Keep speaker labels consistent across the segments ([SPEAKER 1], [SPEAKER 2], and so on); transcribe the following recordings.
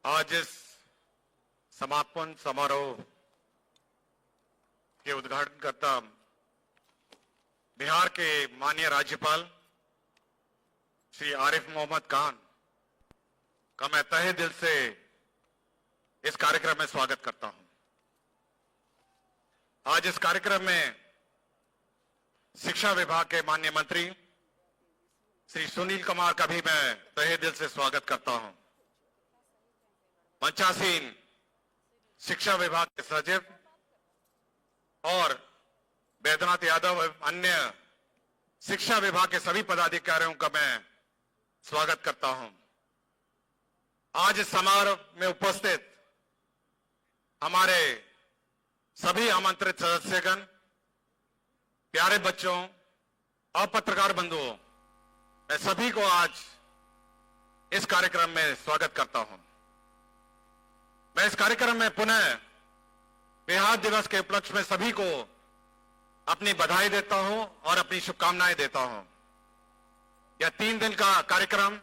[SPEAKER 1] आज इस समापन समारोह के उद्घाटन करता बिहार के माननीय राज्यपाल श्री आरिफ मोहम्मद खान का मैं तहे दिल से इस कार्यक्रम में स्वागत करता हूं। आज इस कार्यक्रम में शिक्षा विभाग के माननीय मंत्री श्री सुनील कुमार का भी मैं तहे दिल से स्वागत करता हूं। मंचासीन शिक्षा विभाग के सचिव और बैद्यनाथ यादव एवं अन्य शिक्षा विभाग के सभी पदाधिकारियों का मैं स्वागत करता हूं। आज इस समारोह में उपस्थित हमारे सभी आमंत्रित सदस्यगण, प्यारे बच्चों और पत्रकार बंधुओं, मैं सभी को आज इस कार्यक्रम में स्वागत करता हूं। मैं इस कार्यक्रम में पुनः बिहार दिवस के उपलक्ष्य में सभी को अपनी बधाई देता हूं और अपनी शुभकामनाएं देता हूं। यह 3 दिन का कार्यक्रम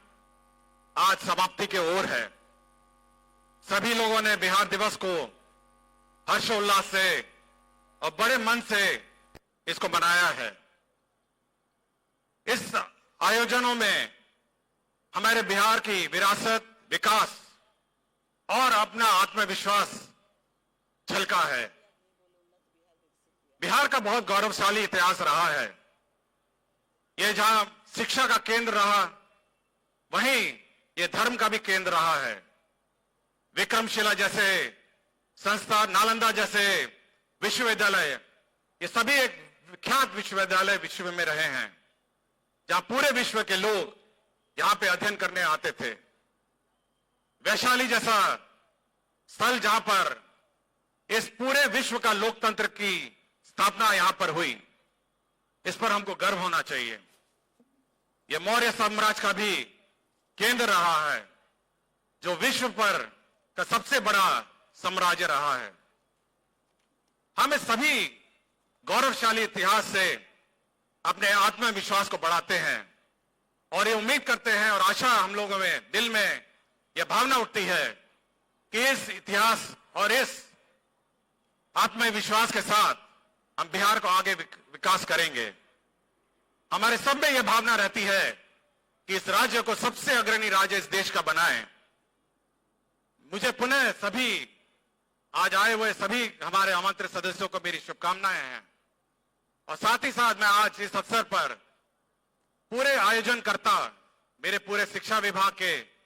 [SPEAKER 1] आज समाप्ति की ओर है। सभी लोगों ने बिहार दिवस को हर्षोल्लास से और बड़े मन से इसको मनाया है। इस आयोजनों में हमारे बिहार की विरासत, विकास और अपना आत्मविश्वास झलका है। बिहार का बहुत गौरवशाली इतिहास रहा है। यह जहां शिक्षा का केंद्र रहा, वहीं यह धर्म का भी केंद्र रहा है। विक्रमशिला जैसे संस्था, नालंदा जैसे विश्वविद्यालय, ये सभी एक विख्यात विश्वविद्यालय विश्व में रहे हैं, जहां पूरे विश्व के लोग यहां पे अध्ययन करने आते थे। वैशाली जैसा स्थल जहां पर इस पूरे विश्व का लोकतंत्र की स्थापना यहां पर हुई, इस पर हमको गर्व होना चाहिए। यह मौर्य साम्राज्य का भी केंद्र रहा है, जो विश्व पर का सबसे बड़ा साम्राज्य रहा है। हम इस सभी गौरवशाली इतिहास से अपने आत्मविश्वास को बढ़ाते हैं और ये उम्मीद करते हैं और आशा हम लोगों में, दिल में यह भावना उठती है कि इस इतिहास और इस आत्मविश्वास के साथ हम बिहार को आगे विकास करेंगे। हमारे सब में यह भावना रहती है कि इस राज्य को सबसे अग्रणी राज्य इस देश का बनाएं। मुझे पुनः सभी आज आए हुए सभी हमारे आमंत्रित सदस्यों को मेरी शुभकामनाएं हैं और साथ ही साथ मैं आज इस अवसर पर पूरे आयोजनकर्ता, मेरे पूरे शिक्षा विभाग के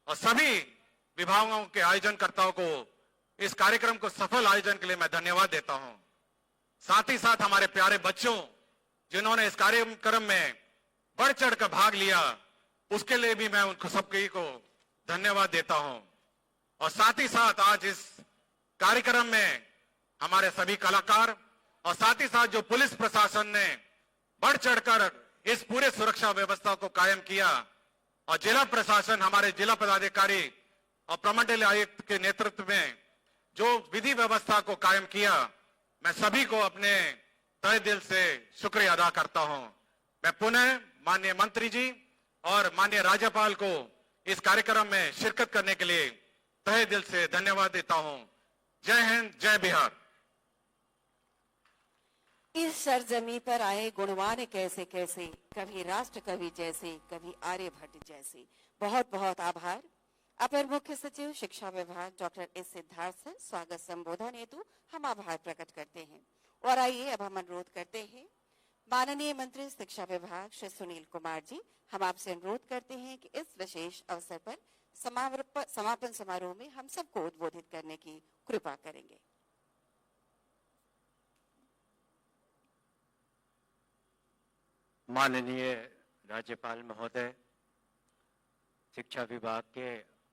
[SPEAKER 1] और सभी विभागों के आयोजनकर्ताओं को इस कार्यक्रम को सफल आयोजन के लिए मैं धन्यवाद देता हूं। साथ ही साथ हमारे प्यारे बच्चों, जिन्होंने इस कार्यक्रम में बढ़ चढ़कर भाग लिया, उसके लिए भी मैं उनको सबके को धन्यवाद देता हूं। और साथ ही साथ आज इस कार्यक्रम में हमारे सभी कलाकार और साथ ही साथ जो पुलिस प्रशासन ने बढ़ चढ़कर इस पूरे सुरक्षा व्यवस्था को कायम किया और जिला प्रशासन, हमारे जिला पदाधिकारी और प्रमंडल आयुक्त के नेतृत्व में जो विधि व्यवस्था को कायम किया, मैं सभी को अपने तहे दिल से शुक्रिया अदा करता हूं। मैं पुनः माननीय मंत्री जी और माननीय राज्यपाल को इस कार्यक्रम में शिरकत करने के लिए तहे दिल से धन्यवाद देता हूं। जय हिंद, जय बिहार।
[SPEAKER 2] इस सरजमी पर आए गुणवान कैसे कैसे, कभी राष्ट्र कवि जैसे, कभी आर्यभट्ट जैसे। बहुत बहुत आभार। अपर मुख्य सचिव शिक्षा विभाग डॉक्टर एस सिद्धार्थ सर स्वागत संबोधन हेतु हम आभार प्रकट करते हैं। और आइए अब हम अनुरोध करते हैं माननीय मंत्री शिक्षा विभाग श्री सुनील कुमार जी, हम आपसे अनुरोध करते हैं कि इस विशेष अवसर पर समापन समारोह में हम सबको उद्बोधित करने की कृपा करेंगे।
[SPEAKER 3] माननीय राज्यपाल महोदय, शिक्षा विभाग के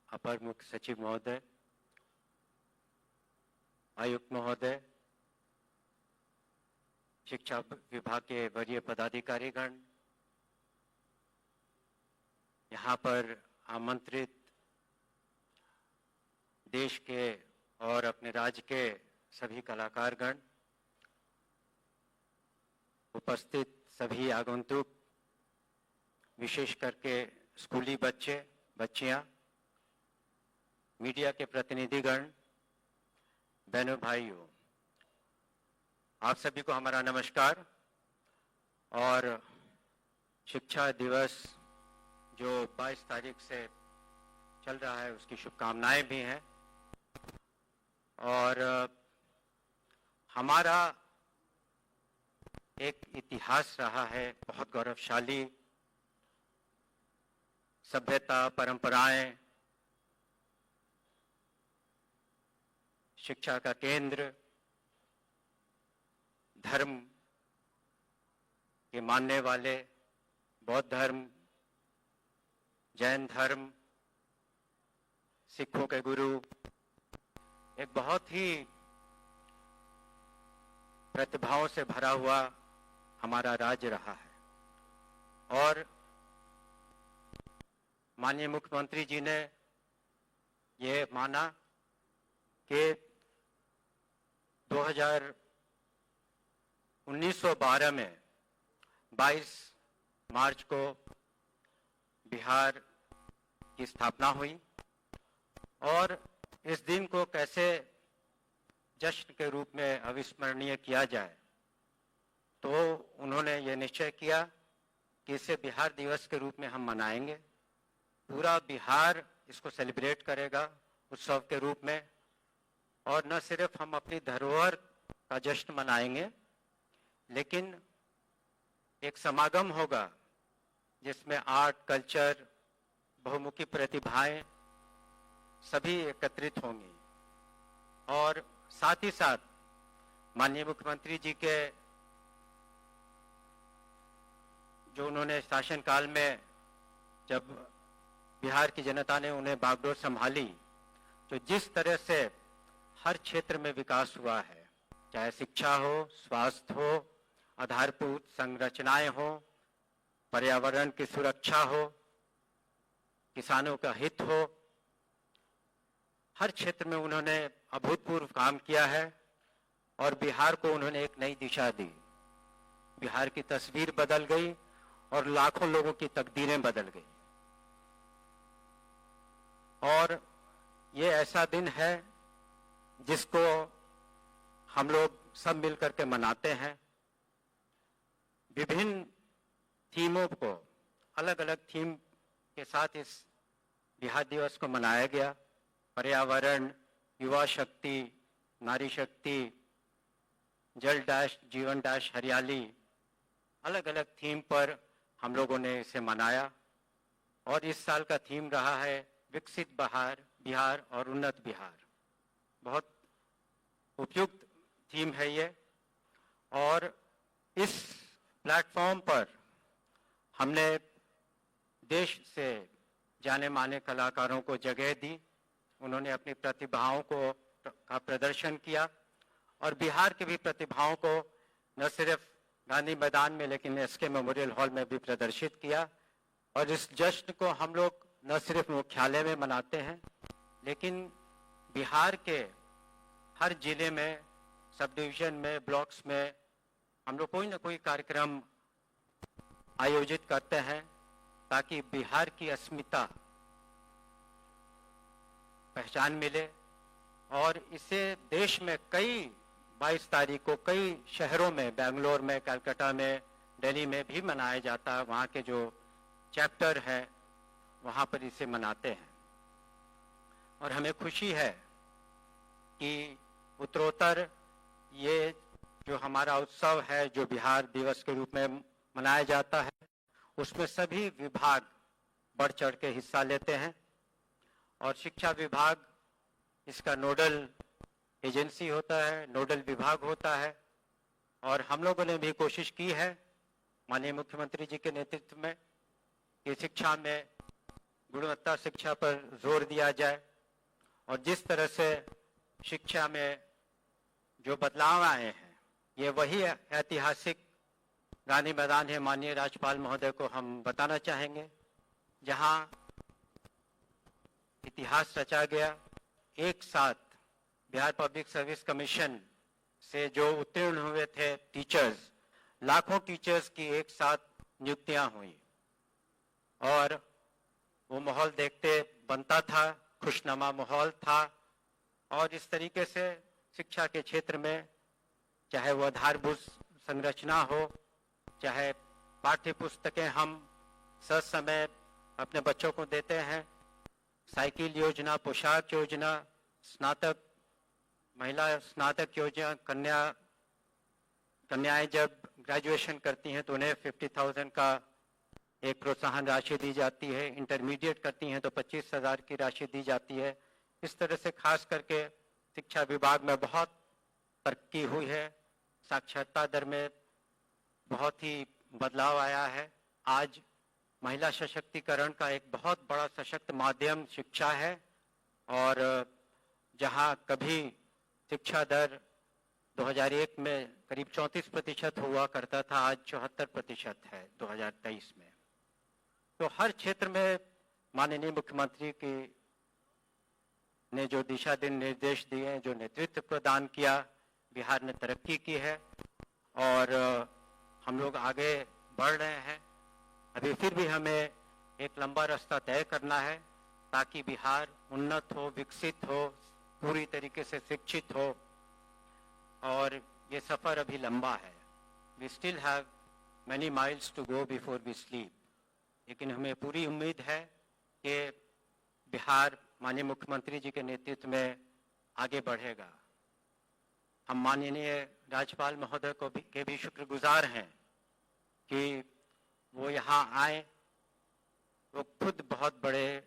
[SPEAKER 3] अपर मुख्य सचिव महोदय, आयुक्त महोदय, शिक्षा विभाग के वरीय पदाधिकारीगण, यहाँ पर आमंत्रित देश के और अपने राज्य के सभी कलाकारगण, उपस्थित सभी आगंतुक, विशेष करके स्कूली बच्चे बच्चियां, मीडिया के प्रतिनिधिगण, बहनों भाइयों, आप सभी को हमारा नमस्कार। और शिक्षा दिवस जो 22 तारीख से चल रहा है उसकी शुभकामनाएं भी हैं। और हमारा एक इतिहास रहा है बहुत गौरवशाली, सभ्यता, परंपराएं, शिक्षा का केंद्र, धर्म के मानने वाले, बौद्ध धर्म, जैन धर्म, सिखों के गुरु, एक बहुत ही प्रतिभाओं से भरा हुआ हमारा राज्य रहा है। और माननीय मुख्यमंत्री जी ने ये माना कि 1912 में 22 मार्च को बिहार की स्थापना हुई और इस दिन को कैसे जश्न के रूप में अविस्मरणीय किया जाए, तो उन्होंने ये निश्चय किया कि इसे बिहार दिवस के रूप में हम मनाएंगे। पूरा बिहार इसको सेलिब्रेट करेगा उत्सव के रूप में। और न सिर्फ हम अपनी धरोहर का जश्न मनाएंगे, लेकिन एक समागम होगा जिसमें आर्ट, कल्चर, बहुमुखी प्रतिभाएं सभी एकत्रित होंगी। और साथ ही साथ माननीय मुख्यमंत्री जी के जो उन्होंने शासनकाल में जब बिहार की जनता ने उन्हें बागडोर संभाली, तो जिस तरह से हर क्षेत्र में विकास हुआ है, चाहे शिक्षा हो, स्वास्थ्य हो, आधारभूत संरचनाएं हो, पर्यावरण की सुरक्षा हो, किसानों का हित हो, हर क्षेत्र में उन्होंने अभूतपूर्व काम किया है और बिहार को उन्होंने एक नई दिशा दी। बिहार की तस्वीर बदल गई और लाखों लोगों की तकदीरें बदल गई। और ये ऐसा दिन है जिसको हम लोग सब मिलकर के मनाते हैं। विभिन्न थीमों को, अलग अलग थीम के साथ इस बिहार दिवस को मनाया गया। पर्यावरण, युवा शक्ति, नारी शक्ति, जल डैश जीवन डैश हरियाली, अलग अलग थीम पर हम लोगों ने इसे मनाया। और इस साल का थीम रहा है विकसित बिहार और उन्नत बिहार। बहुत उपयुक्त थीम है ये। और इस प्लेटफॉर्म पर हमने देश से जाने माने कलाकारों को जगह दी। उन्होंने अपनी प्रतिभाओं का प्रदर्शन किया और बिहार की भी प्रतिभाओं को न सिर्फ गांधी मैदान में लेकिन एसके मेमोरियल हॉल में भी प्रदर्शित किया। और इस जश्न को हम लोग न सिर्फ मुख्यालय में मनाते हैं, लेकिन बिहार के हर जिले में, सब डिवीजन में, ब्लॉक्स में हम लोग कोई ना कोई कार्यक्रम आयोजित करते हैं ताकि बिहार की अस्मिता पहचान मिले। और इसे देश में कई 22 तारीख को कई शहरों में, बेंगलोर में, कलकत्ता में, दिल्ली में भी मनाया जाता है। वहाँ के जो चैप्टर है वहाँ पर इसे मनाते हैं। और हमें खुशी है कि उत्तरोत्तर ये जो हमारा उत्सव है, जो बिहार दिवस के रूप में मनाया जाता है, उसमें सभी विभाग बढ़ चढ़ के हिस्सा लेते हैं। और शिक्षा विभाग इसका नोडल एजेंसी होता है, नोडल विभाग होता है। और हम लोगों ने भी कोशिश की है माननीय मुख्यमंत्री जी के नेतृत्व में कि शिक्षा में गुणवत्ता शिक्षा पर जोर दिया जाए। और जिस तरह से शिक्षा में जो बदलाव आए हैं, ये वही ऐतिहासिक गांधी मैदान है। माननीय राज्यपाल महोदय को हम बताना चाहेंगे, जहां इतिहास रचा गया। एक साथ बिहार पब्लिक सर्विस कमीशन से जो उत्तीर्ण हुए थे टीचर्स, लाखों टीचर्स की एक साथ नियुक्तियां हुई और वो माहौल देखते बनता था खुशनुमा माहौल था और इस तरीके से शिक्षा के क्षेत्र में चाहे वो आधारभूत संरचना हो, चाहे पाठ्य पुस्तकें हम समय अपने बच्चों को देते हैं, साइकिल योजना, पोशाक योजना, स्नातक महिला स्नातक योजना, कन्याएं जब ग्रेजुएशन करती हैं तो उन्हें 50,000 का एक प्रोत्साहन राशि दी जाती है, इंटरमीडिएट करती हैं तो 25,000 की राशि दी जाती है। इस तरह से खास करके शिक्षा विभाग में बहुत तरक्की हुई है, साक्षरता दर में बहुत ही बदलाव आया है। आज महिला सशक्तिकरण का एक बहुत बड़ा सशक्त माध्यम शिक्षा है और जहां कभी शिक्षा दर 2001 में करीब 34% हुआ करता था, आज 74% है 2023 में। तो हर क्षेत्र में माननीय मुख्यमंत्री की ने जो दिशा निर्देश दिए, जो नेतृत्व प्रदान किया, बिहार ने तरक्की की है और हम लोग आगे बढ़ रहे हैं। अभी फिर भी हमें एक लंबा रास्ता तय करना है ताकि बिहार उन्नत हो, विकसित हो, पूरी तरीके से शिक्षित हो और ये सफर अभी लंबा है। We still have many miles to go before we sleep, लेकिन हमें पूरी उम्मीद है कि बिहार माननीय मुख्यमंत्री जी के नेतृत्व में आगे बढ़ेगा। हम माननीय राज्यपाल महोदय के भी शुक्रगुजार हैं कि वो यहाँ आए। वो खुद बहुत बड़े,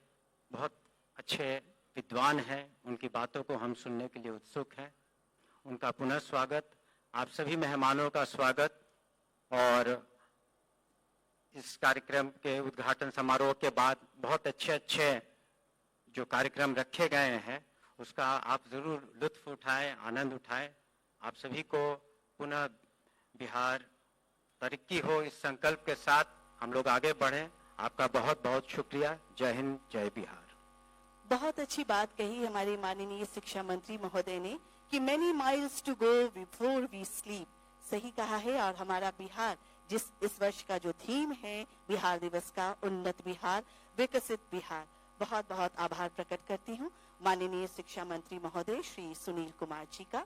[SPEAKER 3] बहुत अच्छे विद्वान हैं, उनकी बातों को हम सुनने के लिए उत्सुक हैं। उनका पुनः स्वागत, आप सभी मेहमानों का स्वागत और इस कार्यक्रम के उद्घाटन समारोह के बाद बहुत अच्छे जो कार्यक्रम रखे गए हैं उसका आप जरूर लुत्फ उठाएं, आनंद उठाएं। आप सभी को पुनः बिहार तरक्की हो, इस संकल्प के साथ हम लोग आगे बढ़ें। आपका बहुत बहुत शुक्रिया। जय हिंद, जय बिहार।
[SPEAKER 4] बहुत अच्छी बात कही हमारे माननीय शिक्षा मंत्री महोदय ने कि many miles to go before we sleep. सही कहा है। और हमारा बिहार, जिस इस वर्ष का जो थीम है बिहार दिवस का, उन्नत बिहार, विकसित बिहार, बहुत बहुत आभार प्रकट करती हूँ माननीय शिक्षा मंत्री महोदय श्री सुनील कुमार जी का।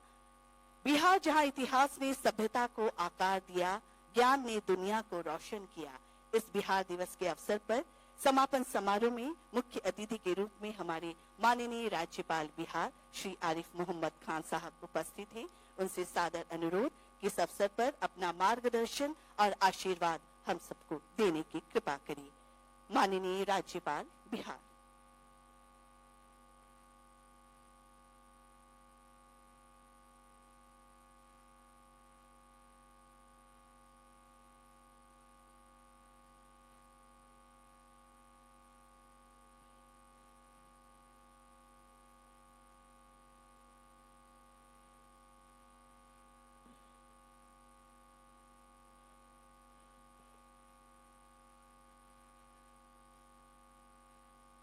[SPEAKER 4] बिहार जहाँ इतिहास ने सभ्यता को आकार दिया, ज्ञान ने दुनिया को रोशन किया, इस बिहार दिवस के अवसर पर समापन समारोह में मुख्य अतिथि के रूप में हमारे माननीय राज्यपाल बिहार श्री आरिफ मोहम्मद खान साहब उपस्थित हैं। उनसे सादर अनुरोध कि इस अवसर पर अपना मार्गदर्शन और आशीर्वाद हम सबको देने की कृपा करिए। माननीय राज्यपाल बिहार।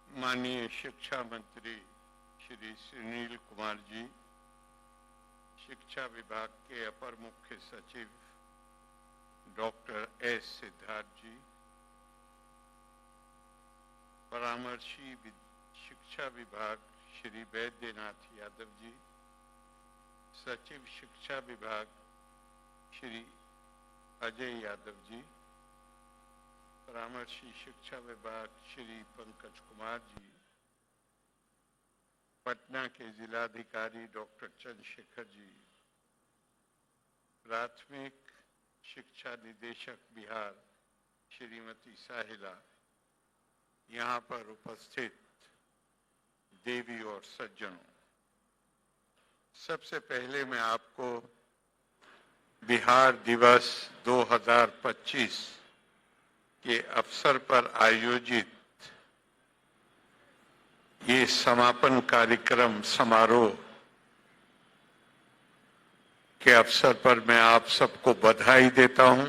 [SPEAKER 5] माननीय शिक्षा मंत्री श्री सुनील कुमार जी, शिक्षा विभाग के अपर मुख्य सचिव डॉक्टर एस सिद्धार्थ जी, परामर्शी शिक्षा विभाग श्री वैद्यनाथ यादव जी, सचिव शिक्षा विभाग श्री अजय यादव जी, परामर्शी शिक्षा विभाग श्री पंकज कुमार जी, पटना के जिलाधिकारी डॉक्टर चंद्रशेखर जी, प्राथमिक शिक्षा निदेशक बिहार श्रीमती साहिला, यहाँ पर उपस्थित देवी और सज्जनों, सबसे पहले मैं आपको बिहार दिवस 2025 के अवसर पर आयोजित ये समापन कार्यक्रम समारोह के अवसर पर मैं आप सबको बधाई देता हूं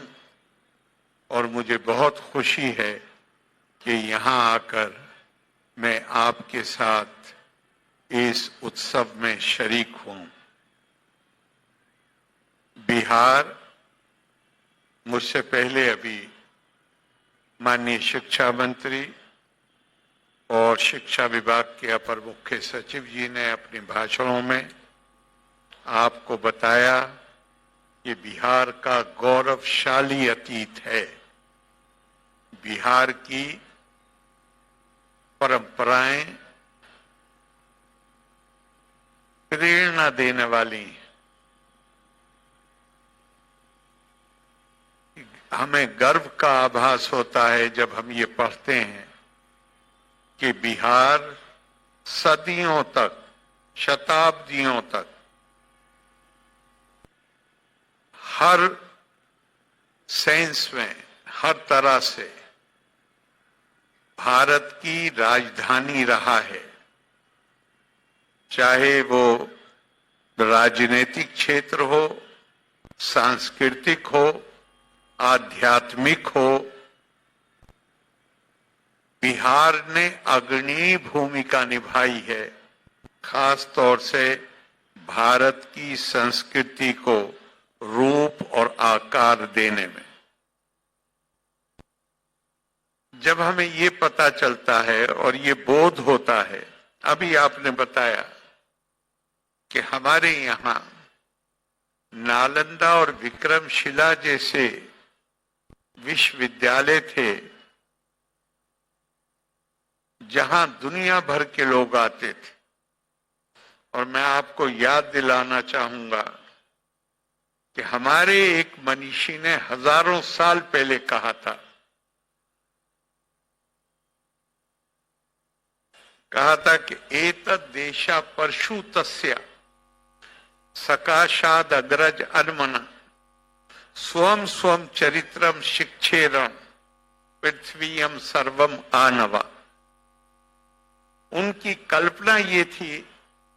[SPEAKER 5] और मुझे बहुत खुशी है कि यहां आकर मैं आपके साथ इस उत्सव में शरीक हूं। बिहार, मुझसे पहले अभी माननीय शिक्षा मंत्री और शिक्षा विभाग के अपर मुख्य सचिव जी ने अपने भाषणों में आपको बताया कि बिहार का गौरवशाली अतीत है। बिहार की परंपराएं प्रेरणा देने वाली हैं। हमें गर्व का आभास होता है जब हम ये पढ़ते हैं कि बिहार सदियों तक, शताब्दियों तक हर सेंस में, हर तरह से भारत की राजधानी रहा है, चाहे वो राजनीतिक क्षेत्र हो, सांस्कृतिक हो, आध्यात्मिक हो। बिहार ने अग्रणी भूमिका निभाई है, खास तौर से भारत की संस्कृति को रूप और आकार देने में। जब हमें ये पता चलता है और ये बोध होता है, अभी आपने बताया कि हमारे यहाँ नालंदा और विक्रमशिला जैसे विश्वविद्यालय थे जहां दुनिया भर के लोग आते थे। और मैं आपको याद दिलाना चाहूंगा कि हमारे एक मनीषी ने हजारों साल पहले कहा था कि एतद् देशा परशु तस्य सकाशाद अग्रज अन्मना स्वम स्वम चरित्रम शिक्षेरम पृथ्वीयम सर्वम आनवा। उनकी कल्पना ये थी,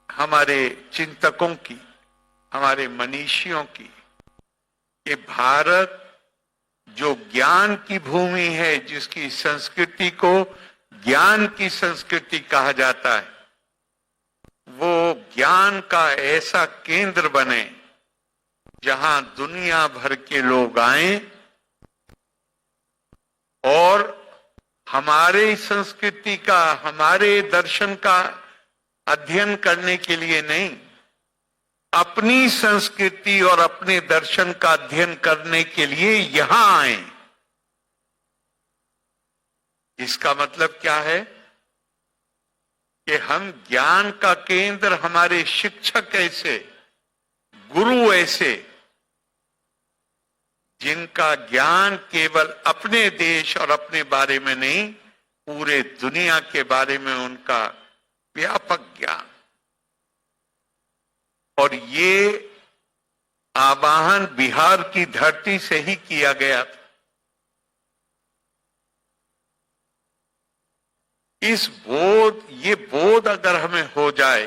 [SPEAKER 5] हमारे चिंतकों की, हमारे मनीषियों की, कि भारत जो ज्ञान की भूमि है, जिसकी संस्कृति को ज्ञान की संस्कृति कहा जाता है, वो ज्ञान का ऐसा केंद्र बने जहां दुनिया भर के लोग आएं और हमारे संस्कृति का, हमारे दर्शन का अध्ययन करने के लिए नहीं, अपनी संस्कृति और अपने दर्शन का अध्ययन करने के लिए यहां आए। इसका मतलब क्या है कि हम ज्ञान का केंद्र, हमारे शिक्षक ऐसे, गुरु ऐसे, जिनका ज्ञान केवल अपने देश और अपने बारे में नहीं, पूरे दुनिया के बारे में उनका व्यापक ज्ञान। और ये आवाहन बिहार की धरती से ही किया गया था। ये बोध अगर हमें हो जाए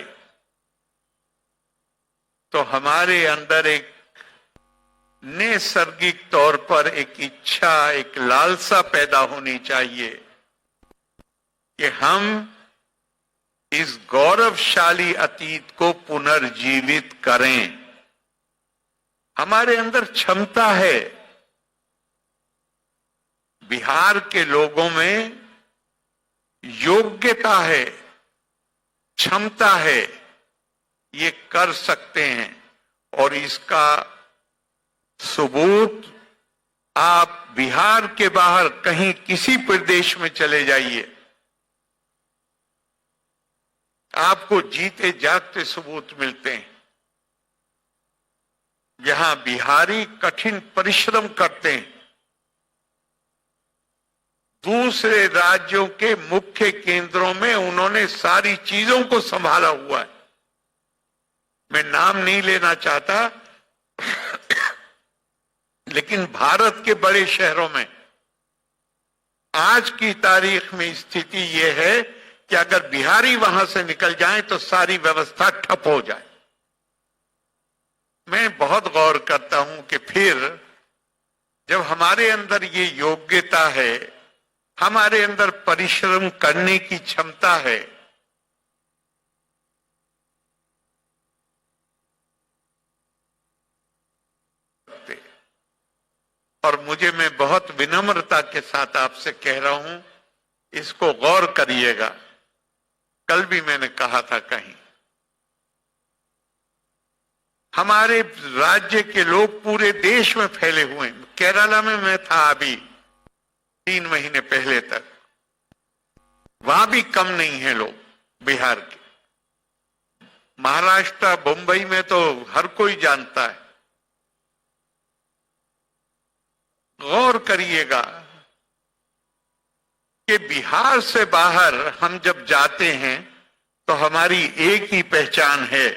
[SPEAKER 5] तो हमारे अंदर एक नैसर्गिक तौर पर एक इच्छा, एक लालसा पैदा होनी चाहिए कि हम इस गौरवशाली अतीत को पुनर्जीवित करें। हमारे अंदर क्षमता है, बिहार के लोगों में योग्यता है, क्षमता है, ये कर सकते हैं। और इसका सबूत आप बिहार के बाहर कहीं किसी प्रदेश में चले जाइए, आपको जीते जागते सबूत मिलते हैं। जहां बिहारी कठिन परिश्रम करते हैं, दूसरे राज्यों के मुख्य केंद्रों में उन्होंने सारी चीजों को संभाला हुआ है। मैं नाम नहीं लेना चाहता, लेकिन भारत के बड़े शहरों में आज की तारीख में स्थिति यह है कि अगर बिहारी वहां से निकल जाएं तो सारी व्यवस्था ठप हो जाए। मैं बहुत गौर करता हूं कि फिर जब हमारे अंदर ये योग्यता है, हमारे अंदर परिश्रम करने की क्षमता है, और मैं बहुत विनम्रता के साथ आपसे कह रहा हूं, इसको गौर करिएगा कल भी मैंने कहा था कहीं, हमारे राज्य के लोग पूरे देश में फैले हुए हैं। केरला में मैं था अभी 3 महीने पहले तक, वहां भी कम नहीं है लोग बिहार के। महाराष्ट्र, मुंबई में तो हर कोई जानता है। गौर करिएगा कि बिहार से बाहर हम जब जाते हैं तो हमारी एक ही पहचान है।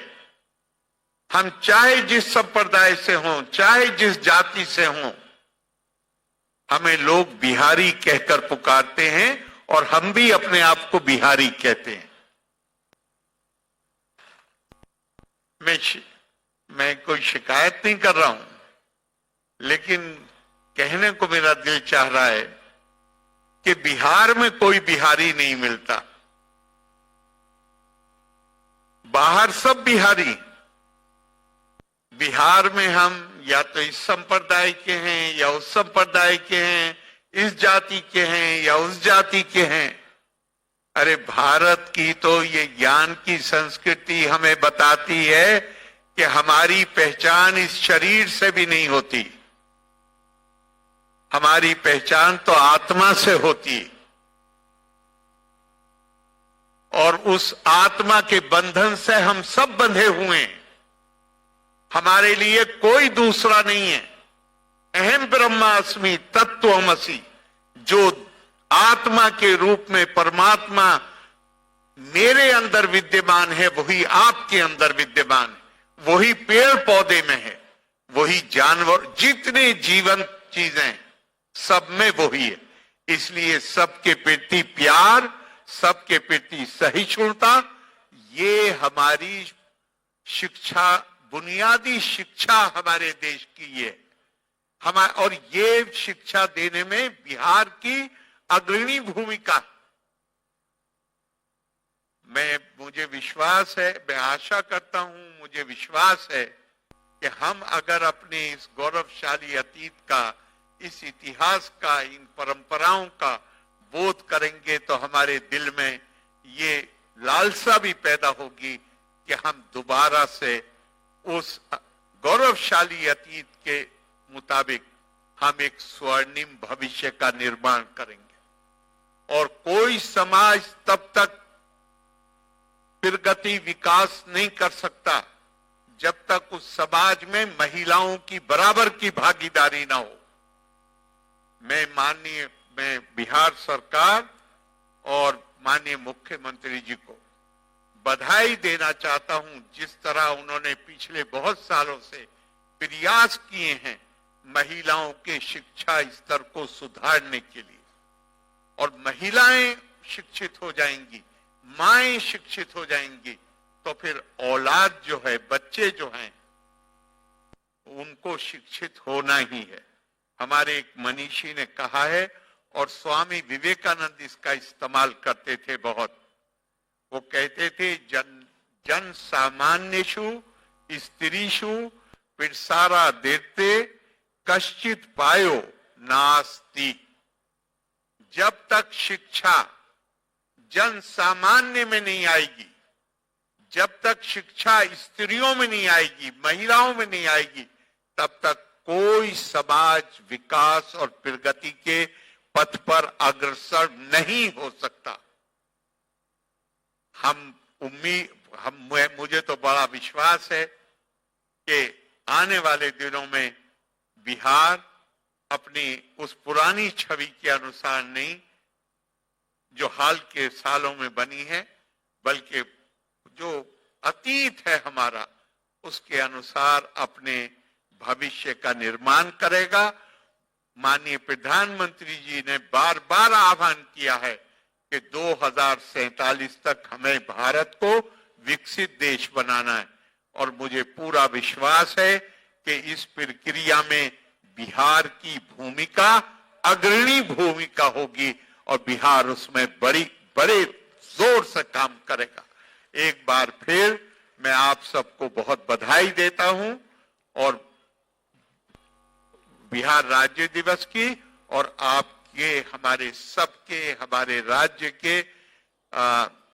[SPEAKER 5] हम चाहे जिस संप्रदाय से हों, चाहे जिस जाति से हों, हमें लोग बिहारी कहकर पुकारते हैं और हम भी अपने आप को बिहारी कहते हैं। मैं कोई शिकायत नहीं कर रहा हूं, लेकिन कहने को मेरा दिल चाह रहा है कि बिहार में कोई बिहारी नहीं मिलता, बाहर सब बिहारी। बिहार में हम या तो इस संप्रदाय के हैं या उस संप्रदाय के हैं, इस जाति के हैं या उस जाति के हैं। अरे भारत की तो ये ज्ञान की संस्कृति हमें बताती है कि हमारी पहचान इस शरीर से भी नहीं होती, हमारी पहचान तो आत्मा से होती है। और उस आत्मा के बंधन से हम सब बंधे हुए हैं। हमारे लिए कोई दूसरा नहीं है। अहम ब्रह्मास्मि तत्त्वमसि, जो आत्मा के रूप में परमात्मा मेरे अंदर विद्यमान है, वही आपके अंदर विद्यमान है, वही पेड़ पौधे में है, वही जानवर, जितने जीवंत चीजें सब में वही है। इसलिए सबके प्रति प्यार, सबके प्रति सहिष्णुता, ये हमारी शिक्षा, बुनियादी शिक्षा हमारे देश की है। और ये शिक्षा देने में बिहार की अग्रणी भूमिका। मुझे विश्वास है, मैं आशा करता हूं, मुझे विश्वास है कि हम अगर अपने इस गौरवशाली अतीत का, इस इतिहास का, इन परंपराओं का बोध करेंगे तो हमारे दिल में ये लालसा भी पैदा होगी कि हम दोबारा से उस गौरवशाली अतीत के मुताबिक हम एक स्वर्णिम भविष्य का निर्माण करेंगे। और कोई समाज तब तक प्रगति विकास नहीं कर सकता जब तक उस समाज में महिलाओं की बराबर की भागीदारी ना हो। मैं बिहार सरकार और माननीय मुख्यमंत्री जी को बधाई देना चाहता हूं, जिस तरह उन्होंने पिछले बहुत सालों से प्रयास किए हैं महिलाओं के शिक्षा स्तर को सुधारने के लिए। और महिलाएं शिक्षित हो जाएंगी, माएं शिक्षित हो जाएंगी, तो फिर औलाद जो है, बच्चे जो हैं, उनको शिक्षित होना ही है। हमारे एक मनीषी ने कहा है, और स्वामी विवेकानंद इसका इस्तेमाल करते थे बहुत। वो कहते थे, जन सामान्येषु स्त्रीषु पिरसारा देते कश्चित पायो नास्ति। जब तक शिक्षा जन सामान्य में नहीं आएगी, जब तक शिक्षा स्त्रियों में नहीं आएगी, महिलाओं में नहीं आएगी, तब तक कोई समाज विकास और प्रगति के पथ पर अग्रसर नहीं हो सकता। मुझे तो बड़ा विश्वास है कि आने वाले दिनों में बिहार अपनी उस पुरानी छवि के अनुसार नहीं जो हाल के सालों में बनी है, बल्कि जो अतीत है हमारा, उसके अनुसार अपने भविष्य का निर्माण करेगा। माननीय प्रधानमंत्री जी ने बार बार आह्वान किया है कि 2047 तक हमें भारत को विकसित देश बनाना है, और मुझे पूरा विश्वास है कि इस प्रक्रिया में बिहार की भूमिका अग्रणी भूमिका होगी और बिहार उसमें बड़े जोर से काम करेगा। एक बार फिर मैं आप सबको बहुत बधाई देता हूं, और बिहार राज्य दिवस की और आपके, हमारे सबके, हमारे राज्य के